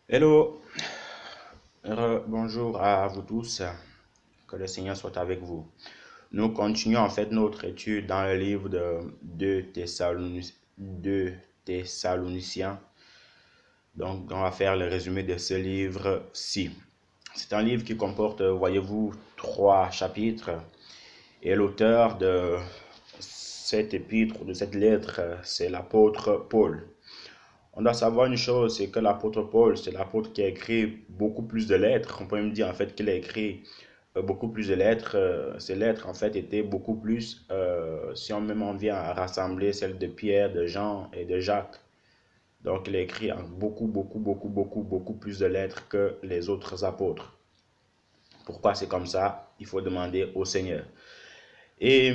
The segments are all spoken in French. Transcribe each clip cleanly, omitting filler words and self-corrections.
Hello, bonjour à vous tous, que le Seigneur soit avec vous. Nous continuons en fait notre étude dans le livre de 2 Thessaloniciens. Donc, on va faire le résumé de ce livre-ci. C'est un livre qui comporte, voyez-vous, 3 chapitres. Et l'auteur de cet épître, de cette lettre, c'est l'apôtre Paul. On doit savoir une chose, c'est que l'apôtre Paul, c'est l'apôtre qui a écrit beaucoup plus de lettres. On peut même dire en fait qu'il a écrit beaucoup plus de lettres. Ces lettres en fait étaient beaucoup plus, si on même en vient à rassembler celles de Pierre, de Jean et de Jacques. Donc il a écrit beaucoup plus de lettres que les autres apôtres. Pourquoi c'est comme ça? Il faut demander au Seigneur. Et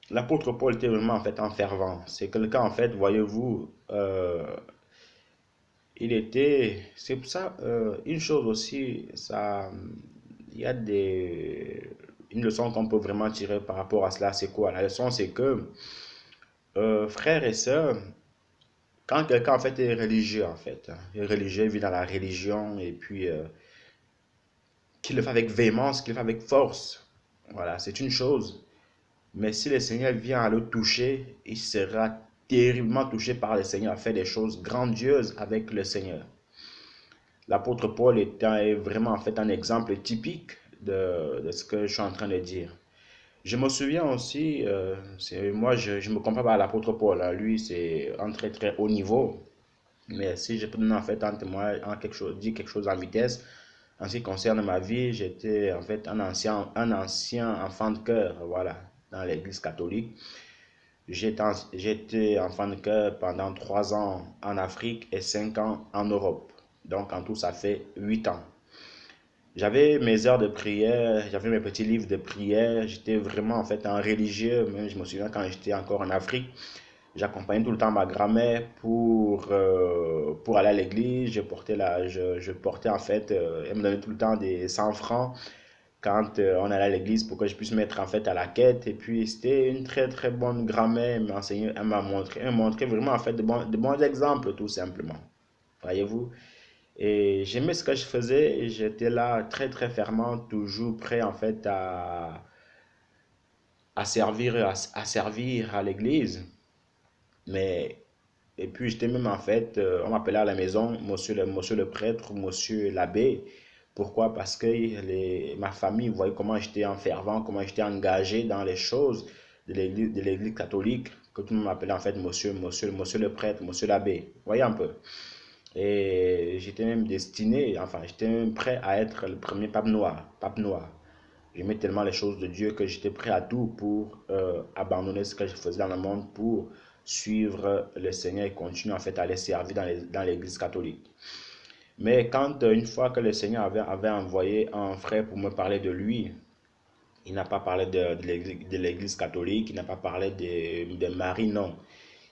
l'apôtre Paul était vraiment en fait un fervent. C'est quelqu'un en fait, voyez-vous, c'est pour ça, une chose aussi, ça, il y a une leçon qu'on peut vraiment tirer par rapport à cela, c'est quoi? La leçon, c'est que, frères et sœurs, quand quelqu'un en fait est religieux, en fait, hein, est religieux, vit dans la religion, et puis qu'il le fait avec véhémence, qu'il le fait avec force, voilà, c'est une chose. Mais si le Seigneur vient à le toucher, il sera terriblement touché par le Seigneur, à faire des choses grandioses avec le Seigneur. L'apôtre Paul est vraiment en fait un exemple typique de ce que je suis en train de dire. Je me souviens aussi, moi je me compare pas à l'apôtre Paul, hein. Lui c'est un très très haut niveau. Mais si je peux donner en fait un témoin, dire quelque chose en vitesse, en ce qui concerne ma vie, j'étais en fait un ancien enfant de cœur, voilà, dans l'église catholique. J'étais enfant de cœur pendant 3 ans en Afrique et 5 ans en Europe. Donc en tout, ça fait 8 ans. J'avais mes heures de prière, j'avais mes petits livres de prière. J'étais vraiment en fait un religieux. Même je me souviens quand j'étais encore en Afrique, j'accompagnais tout le temps ma grand-mère pour aller à l'église. Je portais en fait, elle me donnait tout le temps des 100 francs quand on allait à l'église pour que je puisse mettre en fait à la quête. Et puis c'était une très très bonne grand-mère. Elle m'a enseigné, elle m'a montré vraiment en fait de bons exemples tout simplement. Voyez-vous? Et j'aimais ce que je faisais et j'étais là très très fermement, toujours prêt en fait à servir à l'église. Mais, et puis j'étais même en fait, on m'appelait à la maison monsieur le prêtre, monsieur l'abbé. Pourquoi? Parce que ma famille voyait comment j'étais en fervent, comment j'étais engagé dans les choses de l'église catholique, que tout le monde m'appelait en fait monsieur le prêtre, monsieur l'abbé. Voyez un peu. Et j'étais même destiné, enfin, j'étais même prêt à être le premier pape noir. Pape noir. J'aimais tellement les choses de Dieu que j'étais prêt à tout pour abandonner ce que je faisais dans le monde pour suivre le Seigneur et continuer en fait à les servir dans l'église catholique. Mais quand une fois que le Seigneur avait envoyé un frère pour me parler de lui, il n'a pas parlé de l'église catholique, il n'a pas parlé de Marie, non.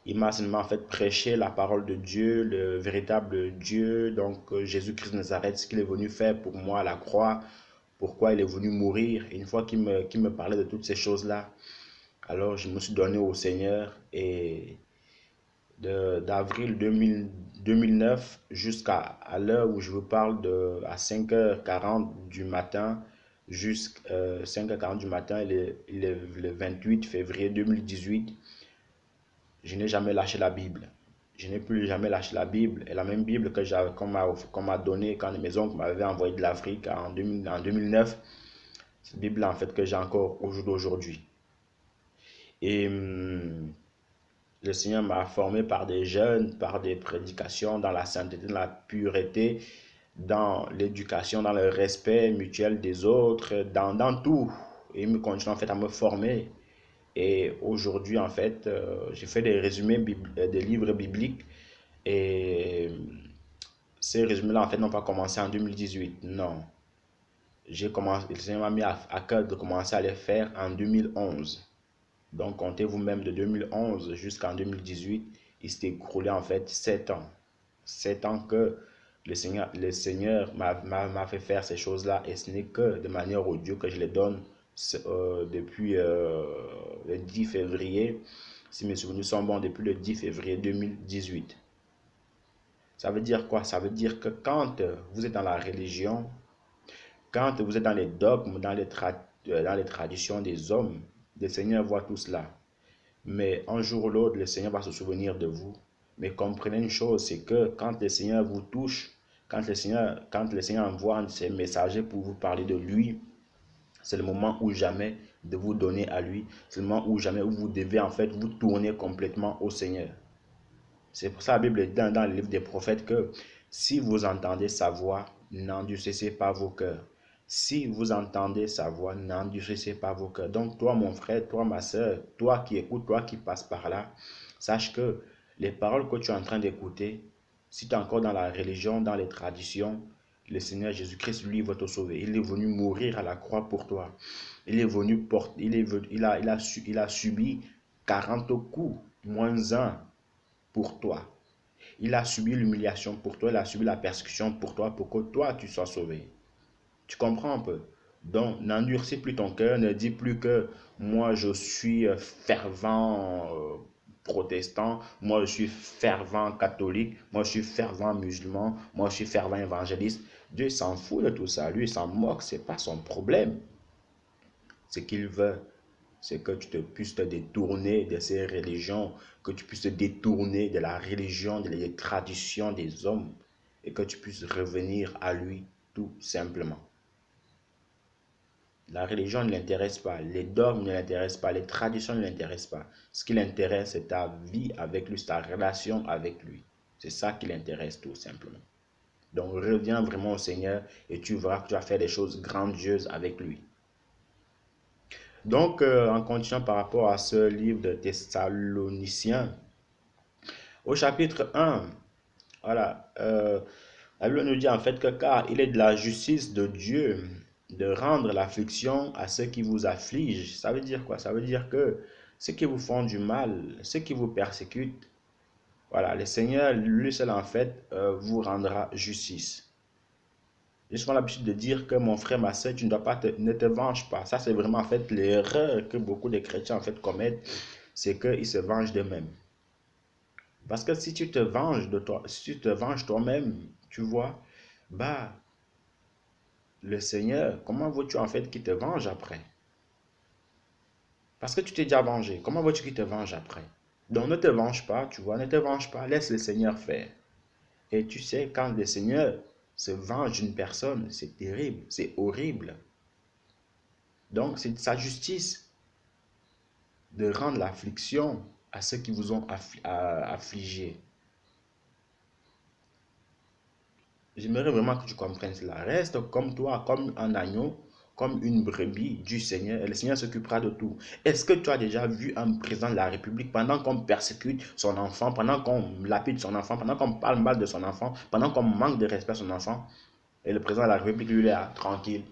Il m'a seulement en fait prêché la parole de Dieu, le véritable Dieu, donc Jésus-Christ de Nazareth, ce qu'il est venu faire pour moi à la croix, pourquoi il est venu mourir. Et une fois qu'il me parlait de toutes ces choses-là, alors je me suis donné au Seigneur et d'avril 2009 jusqu'à l'heure où je vous parle à 5h40 du matin, jusqu'à 5h40 du matin, le 28 février 2018, je n'ai jamais lâché la Bible. Je n'ai plus jamais lâché la Bible. Et la même Bible qu'on m'a donnée quand mes oncles m'avaient envoyé de l'Afrique en 2009, cette Bible en fait que j'ai encore au jour d'aujourd'hui. Et le Seigneur m'a formé par des jeunes, par des prédications dans la sainteté, dans la pureté, dans l'éducation, dans le respect mutuel des autres, dans tout. Et il me continue en fait à me former. Et aujourd'hui, en fait, j'ai fait des résumés des livres bibliques. Et ces résumés-là, en fait, n'ont pas commencé en 2018. Non. Le Seigneur m'a mis à cœur de commencer à les faire en 2011. Donc, comptez vous-même de 2011 jusqu'en 2018. Il s'est écoulé en fait 7 ans. 7 ans que le Seigneur m'a fait faire ces choses-là. Et ce n'est que de manière odieuse que je les donne depuis le 10 février. Si mes souvenirs sont bons, depuis le 10 février 2018. Ça veut dire quoi? Ça veut dire que quand vous êtes dans la religion, quand vous êtes dans les dogmes, dans les traditions des hommes, le Seigneur voit tout cela. Mais un jour ou l'autre, le Seigneur va se souvenir de vous. Mais comprenez une chose, c'est que quand le Seigneur vous touche, quand le Seigneur envoie ses messagers pour vous parler de lui, c'est le moment ou jamais de vous donner à lui. C'est le moment ou jamais où vous devez en fait vous tourner complètement au Seigneur. C'est pour ça que la Bible dit dans le livre des prophètes que si vous entendez sa voix, n'endurcissez pas vos cœurs. Si vous entendez sa voix, n'endurcissez pas vos cœurs. Donc toi mon frère, toi ma soeur, toi qui écoutes, toi qui passes par là, sache que les paroles que tu es en train d'écouter, si tu es encore dans la religion, dans les traditions, le Seigneur Jésus-Christ, lui, va te sauver. Il est venu mourir à la croix pour toi. Il est venu porter, il a subi 40 coups, moins un pour toi. Il a subi l'humiliation pour toi, il a subi la persécution pour toi, pour que toi, tu sois sauvé. Tu comprends un peu? Donc, n'endurcis plus ton cœur, ne dis plus que moi, je suis fervent protestant, moi, je suis fervent catholique, moi, je suis fervent musulman, moi, je suis fervent évangéliste. Dieu s'en fout de tout ça, lui, il s'en moque, c'est pas son problème. Ce qu'il veut, c'est que tu puisses te détourner de ces religions, que tu puisses te détourner de la religion, des traditions des hommes, et que tu puisses revenir à lui tout simplement. La religion ne l'intéresse pas, les dogmes ne l'intéressent pas, les traditions ne l'intéressent pas. Ce qui l'intéresse, c'est ta vie avec lui, ta relation avec lui. C'est ça qui l'intéresse tout simplement. Donc reviens vraiment au Seigneur et tu verras que tu vas faire des choses grandioses avec lui. Donc, en continuant par rapport à ce livre de Thessaloniciens, au chapitre 1, voilà, la Bible nous dit en fait que car il est de la justice de Dieu de rendre l'affliction à ceux qui vous affligent. Ça veut dire quoi? Ça veut dire que ceux qui vous font du mal, ceux qui vous persécutent, voilà, le Seigneur, lui seul en fait, vous rendra justice. J'ai souvent l'habitude de dire que mon frère, ma soeur, tu ne dois pas ne te venge pas. Ça, c'est vraiment en fait l'erreur que beaucoup de chrétiens en fait commettent, c'est qu'ils se vengent d'eux-mêmes. Parce que si tu te venges de toi, si tu te venges toi-même, tu vois, bah, le Seigneur, comment veux-tu en fait qu'il te venge après? Parce que tu t'es déjà vengé, comment veux-tu qu'il te venge après? Donc ne te venge pas, tu vois, ne te venge pas, laisse le Seigneur faire. Et tu sais, quand le Seigneur se venge d'une personne, c'est terrible, c'est horrible. Donc c'est sa justice de rendre l'affliction à ceux qui vous ont affligé. J'aimerais vraiment que tu comprennes cela. Reste comme toi, comme un agneau, comme une brebis du Seigneur, et le Seigneur s'occupera de tout. Est-ce que tu as déjà vu un président de la République, pendant qu'on persécute son enfant, pendant qu'on lapide son enfant, pendant qu'on parle mal de son enfant, pendant qu'on manque de respect à son enfant, et le président de la République, lui, est là, tranquille,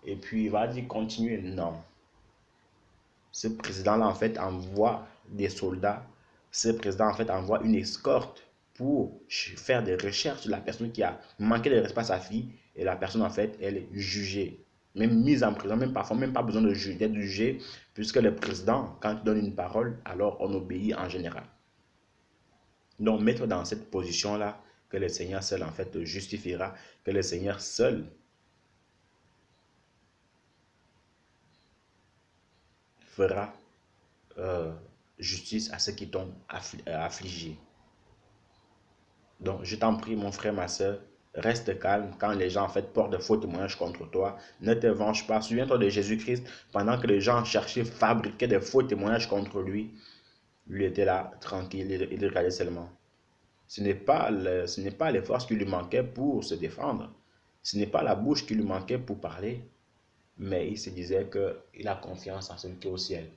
et puis il va dire continuer? Non. Ce président-là, en fait, envoie des soldats. Ce président, en fait, envoie une escorte pour faire des recherches sur la personne qui a manqué de respect à sa fille. Et la personne, en fait, elle est jugée. Même mise en prison, même parfois, même pas besoin d'être jugée, puisque le président, quand il donne une parole, alors on obéit en général. Donc, mettre dans cette position-là, que le Seigneur seul, en fait, te justifiera, que le Seigneur seul fera justice à ceux qui t'ont affligé. Donc, je t'en prie, mon frère, ma soeur, reste calme quand les gens en fait portent de faux témoignages contre toi. Ne te venge pas. Souviens-toi de Jésus-Christ, pendant que les gens cherchaient, fabriquaient des faux témoignages contre lui. Lui était là, tranquille, il regardait seulement. Ce n'est pas les forces qui lui manquaient pour se défendre. Ce n'est pas la bouche qui lui manquait pour parler. Mais il se disait qu'il a confiance en celui qui est au ciel.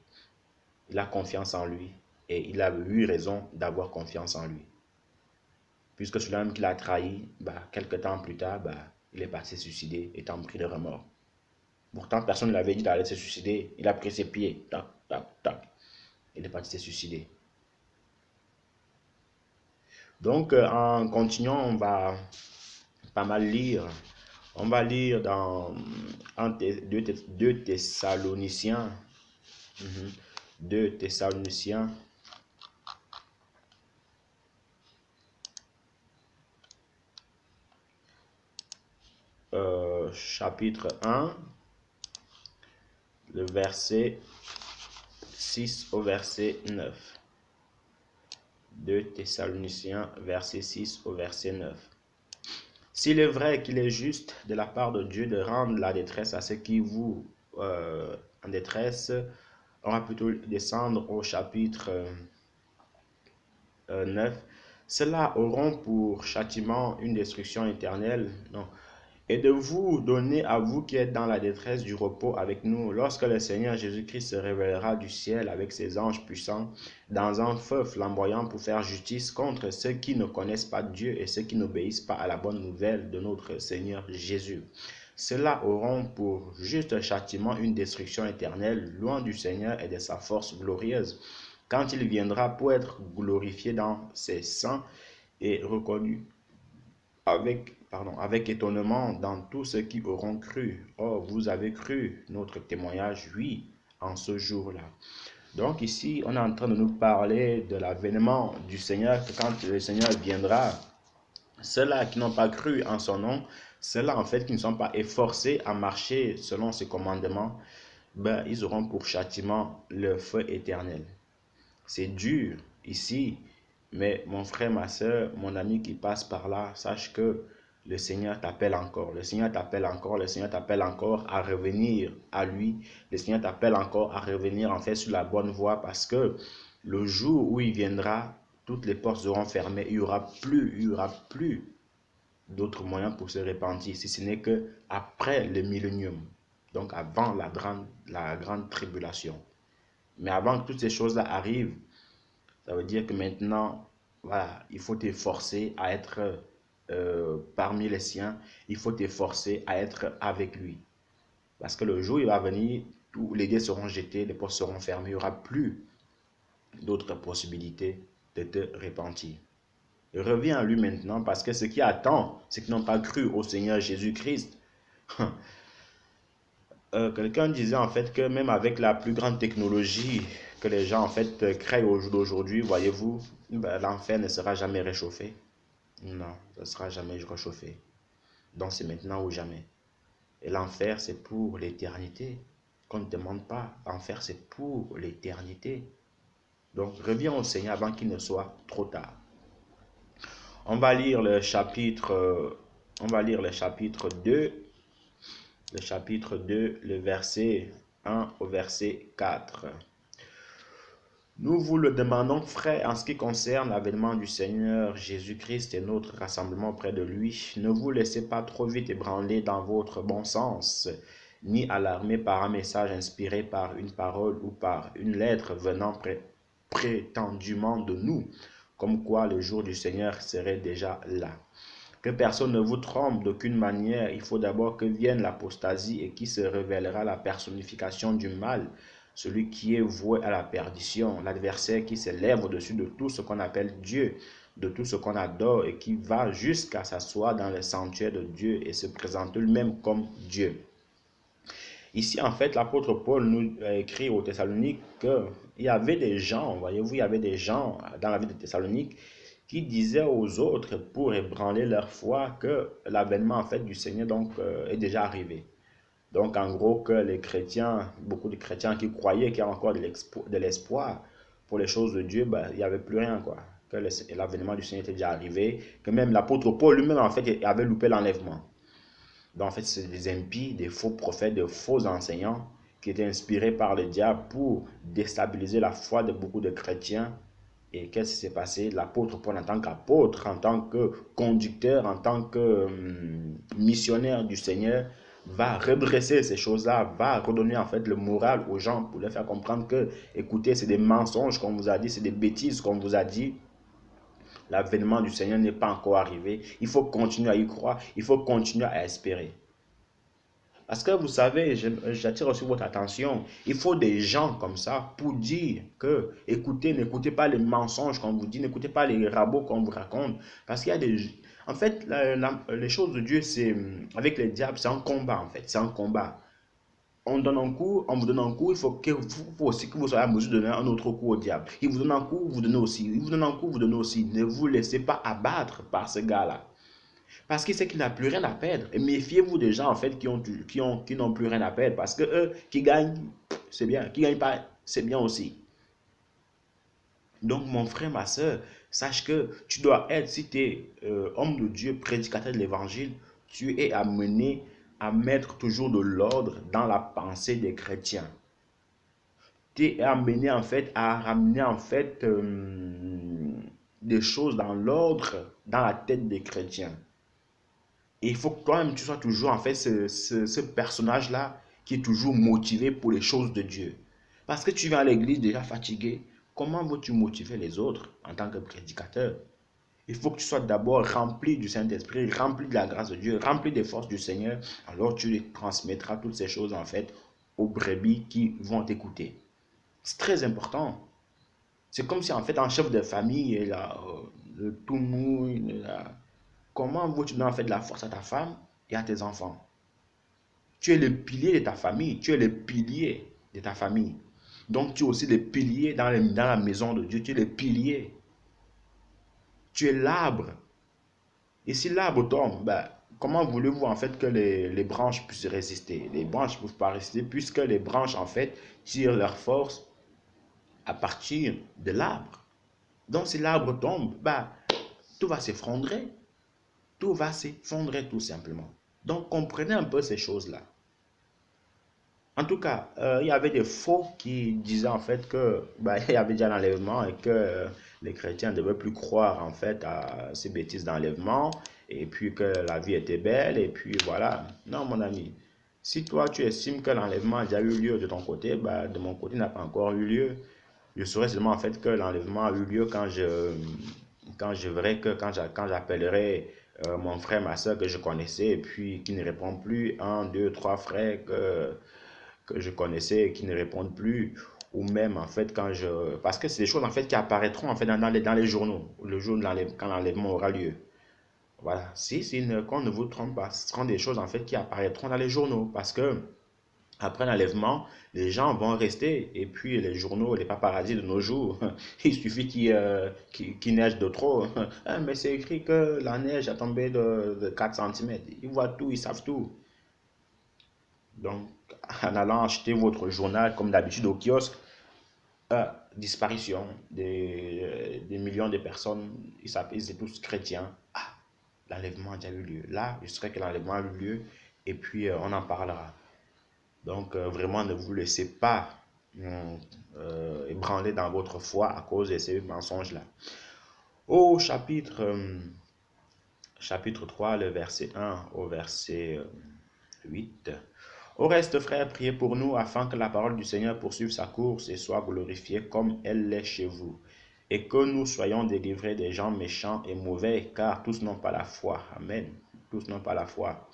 Il a confiance en lui. Et il a eu raison d'avoir confiance en lui. Puisque celui-là qui l'a trahi, bah, quelques temps plus tard, bah, il est parti se suicider, étant pris de remords. Pourtant, personne ne l'avait dit d'aller se suicider. Il a pris ses pieds, tac, tac, tac. Il est parti se suicider. Donc, en continuant, on va pas mal lire. On va lire dans 2 Thessaloniciens. 2 Thessaloniciens. chapitre 1, le verset 6 au verset 9. 2 Thessaloniciens, verset 6 au verset 9. S'il est vrai qu'il est juste de la part de Dieu de rendre la détresse à ceux qui vous en détresse, on va plutôt descendre au chapitre 9. Ceux-là auront pour châtiment une destruction éternelle. Non. Et de vous donner à vous qui êtes dans la détresse du repos avec nous, lorsque le Seigneur Jésus-Christ se révélera du ciel avec ses anges puissants, dans un feu flamboyant pour faire justice contre ceux qui ne connaissent pas Dieu et ceux qui n'obéissent pas à la bonne nouvelle de notre Seigneur Jésus. Ceux-là auront pour juste châtiment une destruction éternelle, loin du Seigneur et de sa force glorieuse, quand il viendra pour être glorifié dans ses saints et reconnu avec étonnement dans tous ceux qui auront cru. Oh, vous avez cru notre témoignage, oui, en ce jour-là. Donc ici, on est en train de nous parler de l'avènement du Seigneur, que quand le Seigneur viendra, ceux-là qui n'ont pas cru en son nom, ceux-là en fait qui ne sont pas efforcés à marcher selon ses commandements, ben, ils auront pour châtiment le feu éternel. C'est dur ici, mais mon frère, ma soeur, mon ami qui passe par là, sache que le Seigneur t'appelle encore. Le Seigneur t'appelle encore. Le Seigneur t'appelle encore à revenir à lui. Le Seigneur t'appelle encore à revenir en fait sur la bonne voie, parce que le jour où il viendra, toutes les portes seront fermées. Il n'y aura plus d'autres moyens pour se repentir, si ce n'est que après le millénium. Donc avant la grande tribulation. Mais avant que toutes ces choses-là arrivent, ça veut dire que maintenant, voilà, il faut t'efforcer à être parmi les siens. Il faut t'efforcer à être avec lui. Parce que le jour, il va venir où les dés seront jetés, les portes seront fermées. Il n'y aura plus d'autres possibilités de te repentir. Reviens à lui maintenant, parce que ce qui attend, c'est qu'ils n'ont pas cru au Seigneur Jésus-Christ. Quelqu'un disait en fait que même avec la plus grande technologie que les gens en fait créent au jour d'aujourd'hui, voyez-vous, ben, l'enfer ne sera jamais réchauffé. Non, ça ne sera jamais réchauffé. Donc c'est maintenant ou jamais. Et l'enfer, c'est pour l'éternité. Qu'on ne demande pas. L'enfer, c'est pour l'éternité. Donc reviens au Seigneur avant qu'il ne soit trop tard. On va lire le chapitre 2. Le chapitre 2, le verset 1 au verset 4. Nous vous le demandons, frères, en ce qui concerne l'avènement du Seigneur Jésus-Christ et notre rassemblement auprès de lui. Ne vous laissez pas trop vite ébranler dans votre bon sens, ni alarmer par un message inspiré par une parole ou par une lettre venant prétendument de nous, comme quoi le jour du Seigneur serait déjà là. Que personne ne vous trompe d'aucune manière. Il faut d'abord que vienne l'apostasie et qui se révélera la personnification du mal, celui qui est voué à la perdition, l'adversaire qui s'élève au-dessus de tout ce qu'on appelle Dieu, de tout ce qu'on adore et qui va jusqu'à s'asseoir dans le sanctuaire de Dieu et se présenter lui-même comme Dieu. Ici, en fait, l'apôtre Paul nous écrit aux Thessaloniques qu'il y avait des gens, voyez-vous, il y avait des gens dans la ville de Thessalonique qui disaient aux autres pour ébranler leur foi que l'avènement en fait du Seigneur donc est déjà arrivé. Donc en gros que les chrétiens, beaucoup de chrétiens qui croyaient qu'il y a encore de l'espoir pour les choses de Dieu, ben, il n'y avait plus rien quoi. Que l'avènement du Seigneur était déjà arrivé, que même l'apôtre Paul lui-même en fait avait loupé l'enlèvement. Donc en fait c'est des impies, des faux prophètes, des faux enseignants qui étaient inspirés par le diable pour déstabiliser la foi de beaucoup de chrétiens. Et qu'est-ce qui s'est passé? L'apôtre Paul, en tant qu'apôtre, en tant que conducteur, en tant que missionnaire du Seigneur, va redresser ces choses-là, va redonner en fait le moral aux gens pour leur faire comprendre que, écoutez, c'est des mensonges qu'on vous a dit, c'est des bêtises qu'on vous a dit. L'avènement du Seigneur n'est pas encore arrivé. Il faut continuer à y croire, il faut continuer à espérer. Parce que vous savez, j'attire aussi votre attention, il faut des gens comme ça pour dire que, écoutez, n'écoutez pas les mensonges qu'on vous dit, n'écoutez pas les rabots qu'on vous raconte. Parce qu'il y a des... En fait, les choses de Dieu, c'est avec les diables, c'est un combat en fait, c'est un combat. On donne un coup, on vous donne un coup, il faut aussi que vous soyez à mesure de donner un autre coup au diable. Il vous donne un coup, vous donnez aussi. Il vous donne un coup, vous donnez aussi. Ne vous laissez pas abattre par ce gars-là. Parce qu'il sait qu'il n'a plus rien à perdre. Et méfiez-vous des gens en fait qui n'ont plus rien à perdre. Parce que eux qui gagnent, c'est bien. Qui ne gagnent pas, c'est bien aussi. Donc mon frère, ma soeur, sache que tu dois être, si tu es homme de Dieu, prédicateur de l'évangile, tu es amené à mettre toujours de l'ordre dans la pensée des chrétiens. Tu es amené en fait à ramener en fait des choses dans l'ordre, dans la tête des chrétiens. Et il faut que toi-même, tu sois toujours en fait ce personnage-là qui est toujours motivé pour les choses de Dieu. Parce que tu viens à l'église déjà fatigué. Comment veux-tu motiver les autres en tant que prédicateur? Il faut que tu sois d'abord rempli du Saint-Esprit, rempli de la grâce de Dieu, rempli des forces du Seigneur. Alors tu transmettras toutes ces choses en fait aux brebis qui vont t'écouter. C'est très important. C'est comme si en fait un chef de famille est là, le tout mou, il est là. Comment veux-tu donner en fait de la force à ta femme et à tes enfants? Tu es le pilier de ta famille, tu es le pilier de ta famille. Donc tu es aussi le pilier dans la maison de Dieu, tu es le pilier. Tu es l'arbre. Et si l'arbre tombe, ben, comment voulez-vous en fait que les branches puissent résister? Les branches ne peuvent pas résister puisque les branches en fait tirent leur force à partir de l'arbre. Donc si l'arbre tombe, ben, tout va s'effondrer. Tout va s'effondrer tout simplement. Donc comprenez un peu ces choses-là. En tout cas, il y avait des faux qui disaient en fait que bah, il y avait déjà l'enlèvement et que les chrétiens ne devaient plus croire en fait à ces bêtises d'enlèvement et puis que la vie était belle et puis voilà. Non, mon ami, si toi tu estimes que l'enlèvement a déjà eu lieu de ton côté, bah, de mon côté il n'a pas encore eu lieu. Je saurais seulement en fait que l'enlèvement a eu lieu quand j'appellerai mon frère, ma soeur que je connaissais et puis qui ne répond plus, un, deux, trois frères que je connaissais et qui ne répondent plus, ou même en fait quand je... Parce que c'est des choses en fait qui apparaîtront en fait dans les journaux, le jour quand l'enlèvement aura lieu. Voilà, qu'on ne vous trompe pas, ce seront des choses en fait qui apparaîtront dans les journaux, parce que après l'enlèvement, les gens vont rester, et puis les journaux, les paparazzis de nos jours, il suffit qu'il neige de trop. Ah, mais c'est écrit que la neige a tombé de 4 centimètres. Ils voient tout, ils savent tout. Donc, en allant acheter votre journal, comme d'habitude au kiosque, disparition des millions de personnes, ils étaient tous chrétiens. Ah, l'enlèvement a déjà eu lieu. Là, je serais que l'enlèvement a eu lieu, et puis on en parlera. Donc, vraiment, ne vous laissez pas ébranler dans votre foi à cause de ces mensonges-là. Au chapitre 3, le verset 1 au verset 8. Au reste, frères, priez pour nous afin que la parole du Seigneur poursuive sa course et soit glorifiée comme elle l'est chez vous. Et que nous soyons délivrés des gens méchants et mauvais, car tous n'ont pas la foi. Amen. Tous n'ont pas la foi.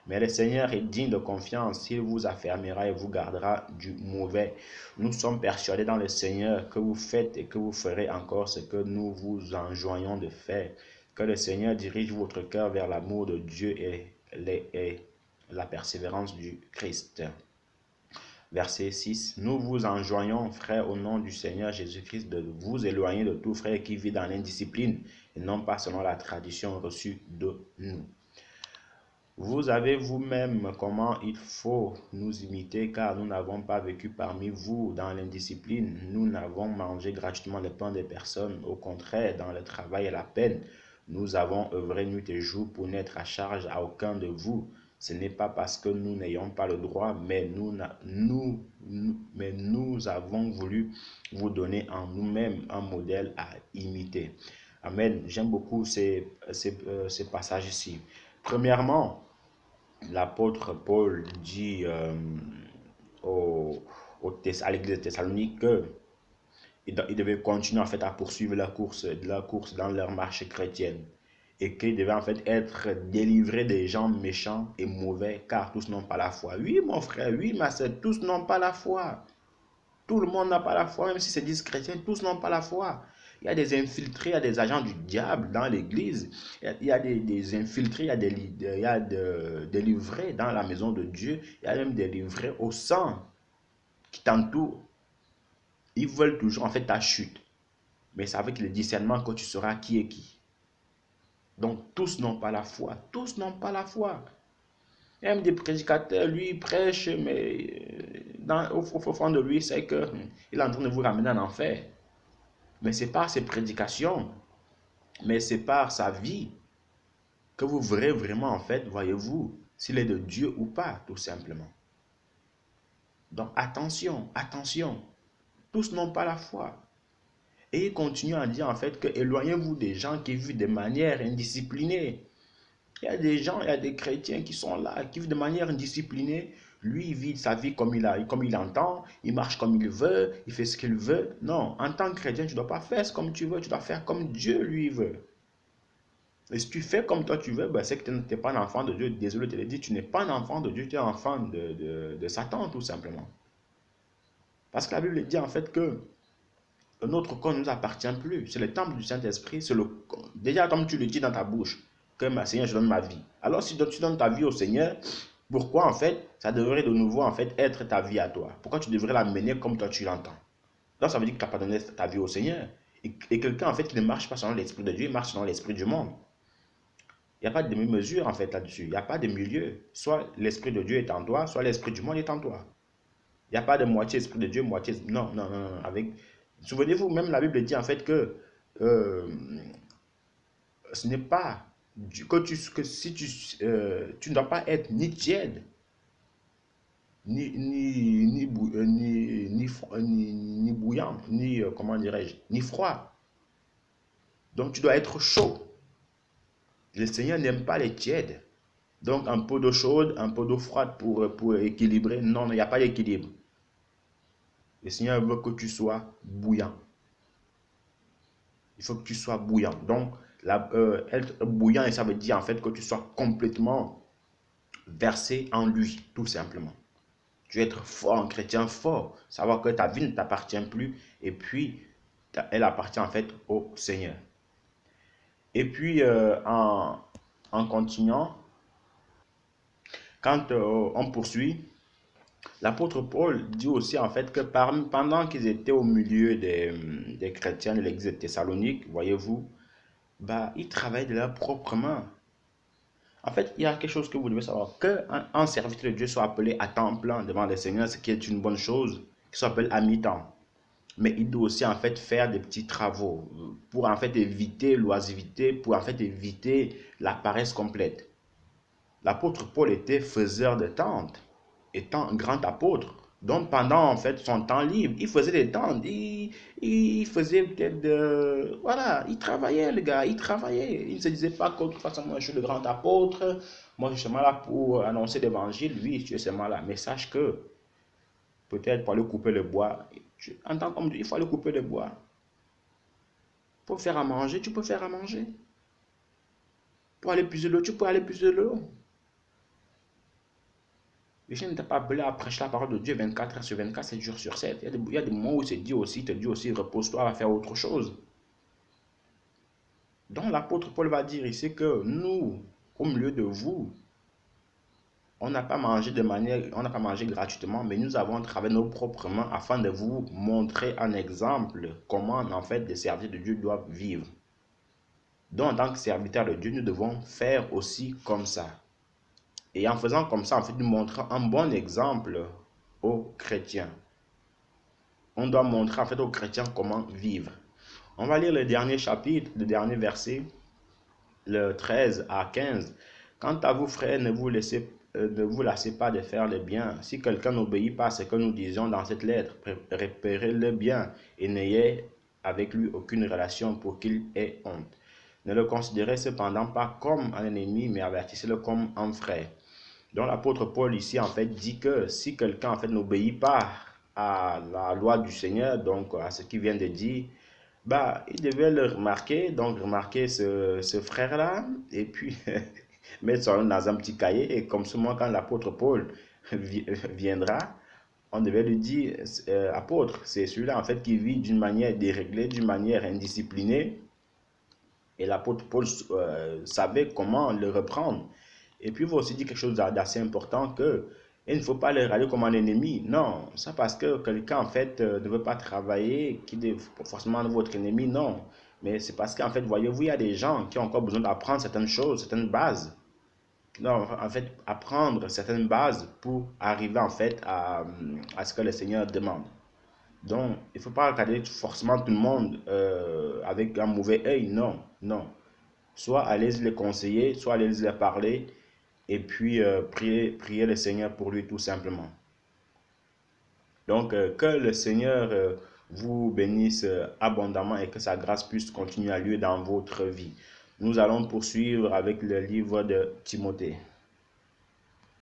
Mais le Seigneur est digne de confiance, il vous affermira et vous gardera du mauvais. Nous sommes persuadés dans le Seigneur que vous faites et que vous ferez encore ce que nous vous enjoignons de faire. Que le Seigneur dirige votre cœur vers l'amour de Dieu et la persévérance du Christ. Verset 6. Nous vous enjoignons, frères, au nom du Seigneur Jésus-Christ, de vous éloigner de tout frère qui vit dans l'indiscipline et non pas selon la tradition reçue de nous. Vous savez vous-même comment il faut nous imiter, car nous n'avons pas vécu parmi vous dans l'indiscipline. Nous n'avons mangé gratuitement le pain des personnes. Au contraire, dans le travail et la peine, nous avons œuvré nuit et jour pour n'être à charge à aucun de vous. Ce n'est pas parce que nous n'ayons pas le droit, mais nous avons voulu vous donner en nous-mêmes un modèle à imiter. Amen. J'aime beaucoup ces passages ici. Premièrement, l'apôtre Paul dit à l'église de Thessalonique qu'ils devaient continuer en fait à poursuivre la course dans leur marche chrétienne et qu'ils devaient en fait être délivrés des gens méchants et mauvais car tous n'ont pas la foi. Oui mon frère, oui ma soeur, tous n'ont pas la foi. Tout le monde n'a pas la foi, même si c'est disent chrétiens, tous n'ont pas la foi. Il y a des infiltrés, il y a des agents du diable dans l'église. Il y a des infiltrés, il y a des livrés dans la maison de Dieu. Il y a même des livrés au sang qui t'entourent. Ils veulent toujours en fait ta chute. Mais c'est avec le discernement que tu sauras qui est qui. Donc, tous n'ont pas la foi. Tous n'ont pas la foi. Il y a même des prédicateurs, lui, il prêche, mais au fond de lui, c'est qu'il est en train de vous ramener en enfer. Mais c'est par ses prédications, mais c'est par sa vie que vous verrez vraiment, en fait, voyez-vous, s'il est de Dieu ou pas, tout simplement. Donc, attention, attention. Tous n'ont pas la foi. Et il continue à dire, en fait, que éloignez-vous des gens qui vivent de manière indisciplinée. Il y a des gens, il y a des chrétiens qui sont là, qui vivent de manière indisciplinée. Lui, il vit sa vie comme il entend, il marche comme il veut, il fait ce qu'il veut. Non, en tant que chrétien, tu ne dois pas faire comme tu veux, tu dois faire comme Dieu lui veut. Et si tu fais comme toi tu veux, ben c'est que tu n'es pas un enfant de Dieu. Désolé de te le dire, tu n'es pas un enfant de Dieu, tu es un enfant de Satan, tout simplement. Parce que la Bible dit en fait que notre corps ne nous appartient plus. C'est le temple du Saint-Esprit. Déjà, comme tu le dis dans ta bouche, que ma Seigneur, je donne ma vie. Alors, si tu donnes ta vie au Seigneur, pourquoi en fait, ça devrait de nouveau en fait être ta vie à toi? Pourquoi tu devrais la mener comme toi tu l'entends? Donc, ça veut dire que tu n'as pas donné ta vie au Seigneur. Et quelqu'un en fait qui ne marche pas selon l'Esprit de Dieu, il marche selon l'Esprit du monde. Il n'y a pas de demi-mesure en fait là-dessus. Il n'y a pas de milieu. Soit l'Esprit de Dieu est en toi, soit l'Esprit du monde est en toi. Il n'y a pas de moitié Esprit de Dieu, moitié... Non, non, non, non. Souvenez-vous, même la Bible dit en fait que euh, ce n'est pas que si tu ne dois pas être ni tiède, ni bouillant, ni, comment dirais-je, ni froid. Donc tu dois être chaud. Le Seigneur n'aime pas les tièdes. Donc un peu d'eau chaude, un peu d'eau froide pour équilibrer. Non, il n'y a pas d'équilibre. Le Seigneur veut que tu sois bouillant. Il faut que tu sois bouillant. Donc, être bouillant, et ça veut dire en fait que tu sois complètement versé en lui, tout simplement. Tu es être fort, un chrétien fort. Savoir que ta vie ne t'appartient plus et puis elle appartient en fait au Seigneur. Et puis, en continuant, quand on poursuit, l'apôtre Paul dit aussi en fait que pendant qu'ils étaient au milieu des chrétiens de l'église de Thessalonique, voyez-vous, bah, ils travaillaient de leurs propres mains. En fait, il y a quelque chose que vous devez savoir, qu'un serviteur de Dieu soit appelé à temps plein devant le Seigneur, ce qui est une bonne chose, qu'il soit appelé à mi-temps. Mais il doit aussi en fait faire des petits travaux pour en fait éviter l'oisiveté, pour en fait éviter la paresse complète. L'apôtre Paul était faiseur de tentes, étant un grand apôtre. Donc pendant en fait son temps libre, il faisait des tentes, il faisait peut-être de... Voilà, il travaillait le gars, il travaillait. Il ne se disait pas que de toute façon moi je suis le grand apôtre, moi je suis seulement là pour annoncer l'évangile, lui tu es seulement là. Mais sache que peut-être pour aller couper le bois, en tant qu'homme, il faut aller couper le bois. Pour faire à manger, tu peux faire à manger. Pour aller puiser l'eau, tu peux aller puiser l'eau. Le chien ne t'a pas appelé à prêcher la parole de Dieu 24 heures sur 24, 7 jours sur 7. Il y a des moments où il te dit aussi, repose-toi, va faire autre chose. Donc l'apôtre Paul va dire ici que nous, au milieu de vous, on n'a pas mangé on n'a pas mangé gratuitement, mais nous avons travaillé nos propres mains afin de vous montrer un exemple comment en fait les serviteurs de Dieu doivent vivre. Donc en tant que serviteurs de Dieu, nous devons faire aussi comme ça. Et en faisant comme ça, en fait, nous montrons un bon exemple aux chrétiens. On doit montrer en fait aux chrétiens comment vivre. On va lire le dernier chapitre, le dernier verset, le 13 à 15. Quant à vous, frères, ne vous lassez pas de faire le bien. Si quelqu'un n'obéit pas à ce que nous disions dans cette lettre, repérez le bien et n'ayez avec lui aucune relation pour qu'il ait honte. Ne le considérez cependant pas comme un ennemi, mais avertissez-le comme un frère. Donc l'apôtre Paul ici en fait dit que si quelqu'un en fait n'obéit pas à la loi du Seigneur, donc à ce qu'il vient de dire, bah il devait le remarquer, donc remarquer ce frère-là, et puis mettre son nom dans un petit cahier, et comme souvent quand l'apôtre Paul viendra, on devait lui dire, apôtre, c'est celui-là en fait qui vit d'une manière déréglée, d'une manière indisciplinée, et l'apôtre Paul savait comment le reprendre. Et puis, il va aussi dire quelque chose d'assez important que il ne faut pas le regarder comme un ennemi. Non, ça parce que quelqu'un, en fait, ne veut pas travailler, qu'il est forcément votre ennemi. Non. Mais c'est parce qu'en fait, voyez-vous, il y a des gens qui ont encore besoin d'apprendre certaines choses, certaines bases. Non, en fait, apprendre certaines bases pour arriver en fait à ce que le Seigneur demande. Donc, il ne faut pas regarder forcément tout le monde avec un mauvais œil. Non, non. Soit allez les conseiller, soit allez les parler et puis prier le Seigneur pour lui tout simplement. Donc, que le Seigneur vous bénisse abondamment et que sa grâce puisse continuer à lui dans votre vie. Nous allons poursuivre avec le livre de Timothée.